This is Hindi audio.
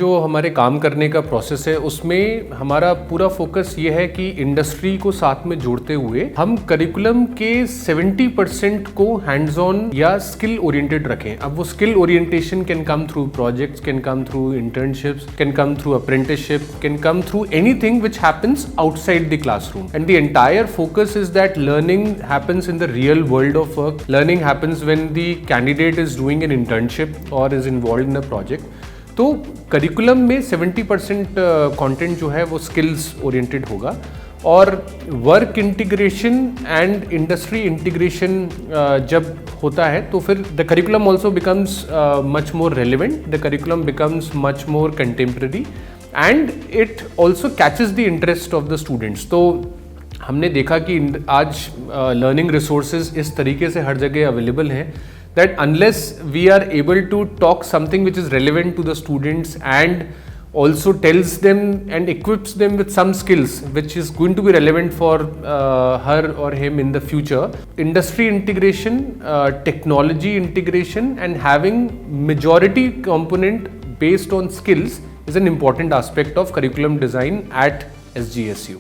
जो हमारे काम करने का प्रोसेस है उसमें हमारा पूरा फोकस ये है कि इंडस्ट्री को साथ में जोड़ते हुए हम करिकुलम के 70% को हैंड्स ऑन या स्किल ओरिएंटेड रखें। अब वो skill orientation can come through projects, can come through internships, can come through apprenticeship, can come through anything which happens outside the classroom, and the entire focus is that learning happens in the real world of work. Learning happens when the candidate is doing an internship or is involved in a project. तो करिकुलम में 70% कंटेंट जो है वो स्किल्स ओरिएंटेड होगा और work integration and industry integration जब होता है तो फिर the curriculum also becomes much more relevant, the curriculum becomes much more contemporary and it also catches the interest of the students. तो हमने देखा कि आज लर्निंग रिसोर्सेज इस तरीके से हर जगह अवेलेबल हैं that unless we are able to talk something which is relevant to the students and also tells them and equips them with some skills which is going to be relevant for her or him in the future, industry integration, technology integration and having majority component based on skills is an important aspect of curriculum design at SGSU.